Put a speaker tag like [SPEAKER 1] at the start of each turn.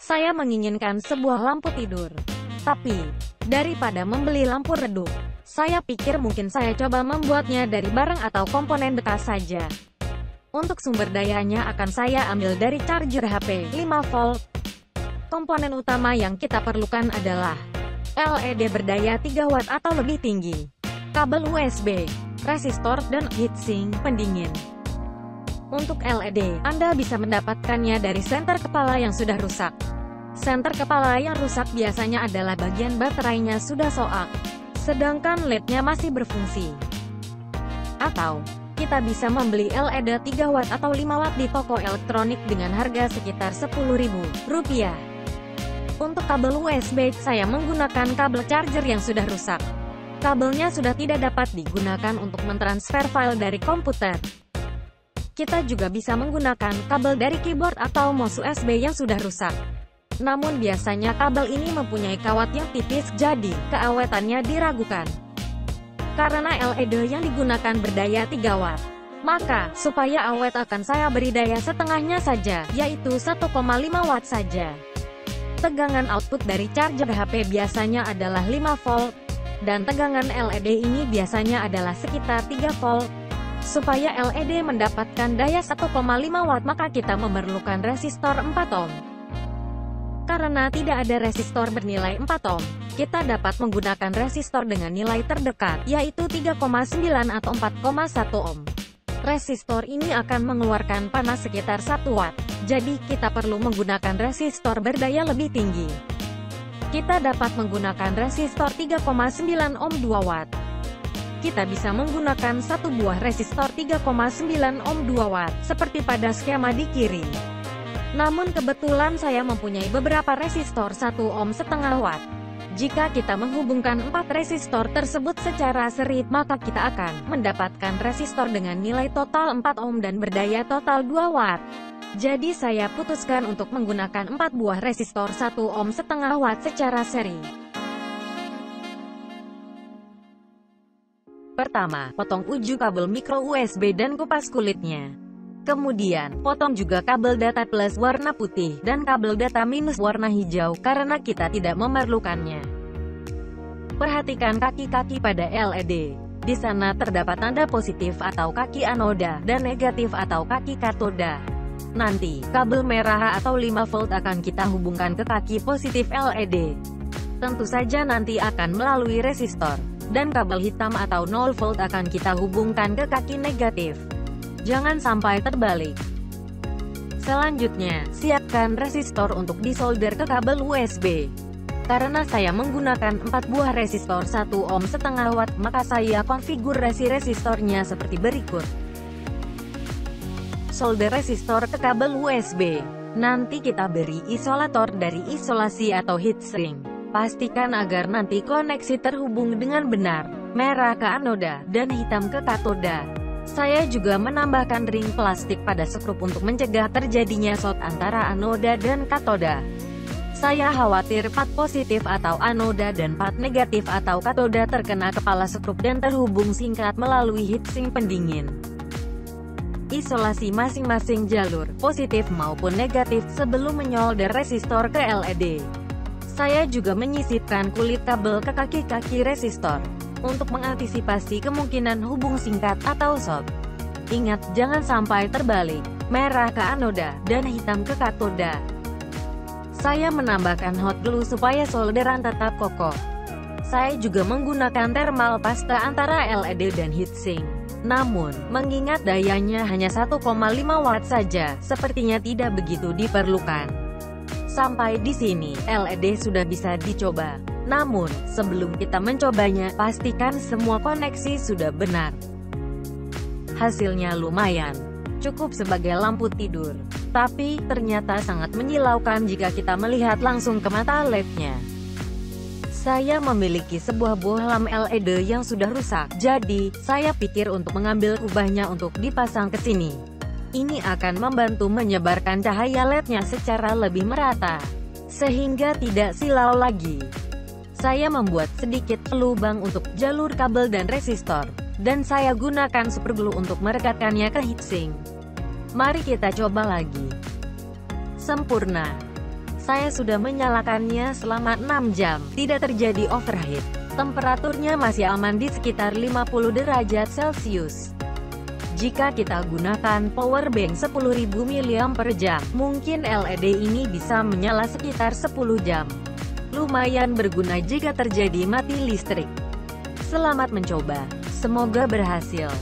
[SPEAKER 1] Saya menginginkan sebuah lampu tidur. Tapi, daripada membeli lampu redup, saya pikir mungkin saya coba membuatnya dari barang atau komponen bekas saja. Untuk sumber dayanya akan saya ambil dari charger HP 5 volt. Komponen utama yang kita perlukan adalah LED berdaya 3 watt atau lebih tinggi, kabel USB, resistor, dan heatsink pendingin. Untuk LED, Anda bisa mendapatkannya dari senter kepala yang sudah rusak. Senter kepala yang rusak biasanya adalah bagian baterainya sudah soak, sedangkan LED-nya masih berfungsi. Atau, kita bisa membeli LED 3 watt atau 5 watt di toko elektronik dengan harga sekitar Rp10.000. Untuk kabel USB, saya menggunakan kabel charger yang sudah rusak. Kabelnya sudah tidak dapat digunakan untuk mentransfer file dari komputer. Kita juga bisa menggunakan kabel dari keyboard atau mouse USB yang sudah rusak. Namun biasanya kabel ini mempunyai kawat yang tipis, jadi keawetannya diragukan. Karena LED yang digunakan berdaya 3 watt, maka supaya awet akan saya beri daya setengahnya saja, yaitu 1,5 watt saja. Tegangan output dari charger HP biasanya adalah 5 volt, dan tegangan LED ini biasanya adalah sekitar 3 volt. Supaya LED mendapatkan daya 1,5 watt maka kita memerlukan resistor 4 ohm. Karena tidak ada resistor bernilai 4 ohm, kita dapat menggunakan resistor dengan nilai terdekat, yaitu 3,9 atau 4,1 ohm. Resistor ini akan mengeluarkan panas sekitar 1 watt, jadi kita perlu menggunakan resistor berdaya lebih tinggi. Kita dapat menggunakan resistor 3,9 ohm 2 watt. Kita bisa menggunakan satu buah resistor 3,9 ohm 2 watt, seperti pada skema di kiri. Namun kebetulan saya mempunyai beberapa resistor 1 ohm setengah watt. Jika kita menghubungkan 4 resistor tersebut secara seri, maka kita akan mendapatkan resistor dengan nilai total 4 ohm dan berdaya total 2 watt. Jadi saya putuskan untuk menggunakan 4 buah resistor 1 ohm setengah watt secara seri. Pertama, potong ujung kabel micro USB dan kupas kulitnya. Kemudian, potong juga kabel data plus warna putih, dan kabel data minus warna hijau, karena kita tidak memerlukannya. Perhatikan kaki-kaki pada LED. Di sana terdapat tanda positif atau kaki anoda, dan negatif atau kaki katoda. Nanti, kabel merah atau 5 volt akan kita hubungkan ke kaki positif LED. Tentu saja nanti akan melalui resistor. Dan kabel hitam atau 0 volt akan kita hubungkan ke kaki negatif. Jangan sampai terbalik. Selanjutnya, siapkan resistor untuk disolder ke kabel USB. Karena saya menggunakan 4 buah resistor 1 ohm setengah watt, maka saya konfigurasi resistornya seperti berikut. Solder resistor ke kabel USB. Nanti kita beri isolator dari isolasi atau heatsink. Pastikan agar nanti koneksi terhubung dengan benar. Merah ke anoda, dan hitam ke katoda. Saya juga menambahkan ring plastik pada skrup untuk mencegah terjadinya short antara anoda dan katoda. Saya khawatir part positif atau anoda dan part negatif atau katoda terkena kepala skrup dan terhubung singkat melalui heatsink pendingin. Isolasi masing-masing jalur, positif maupun negatif, sebelum menyolder resistor ke LED. Saya juga menyisipkan kulit kabel ke kaki-kaki resistor, untuk mengantisipasi kemungkinan hubung singkat atau short. Ingat, jangan sampai terbalik, merah ke anoda, dan hitam ke katoda. Saya menambahkan hot glue supaya solderan tetap kokoh. Saya juga menggunakan thermal pasta antara LED dan heatsink. Namun, mengingat dayanya hanya 1,5 watt saja, sepertinya tidak begitu diperlukan. Sampai di sini, LED sudah bisa dicoba. Namun, sebelum kita mencobanya, pastikan semua koneksi sudah benar. Hasilnya lumayan, cukup sebagai lampu tidur. Tapi, ternyata sangat menyilaukan jika kita melihat langsung ke mata LED-nya. Saya memiliki sebuah buah lampu LED yang sudah rusak, jadi, saya pikir untuk mengambil kubahnya untuk dipasang ke sini. Ini akan membantu menyebarkan cahaya LED-nya secara lebih merata, sehingga tidak silau lagi. Saya membuat sedikit lubang untuk jalur kabel dan resistor, dan saya gunakan superglue untuk merekatkannya ke heatsink. Mari kita coba lagi. Sempurna. Saya sudah menyalakannya selama 6 jam, tidak terjadi overheat. Temperaturnya masih aman di sekitar 50 derajat Celcius. Jika kita gunakan power bank 10.000 mAh, mungkin LED ini bisa menyala sekitar 10 jam. Lumayan berguna jika terjadi mati listrik. Selamat mencoba, semoga berhasil.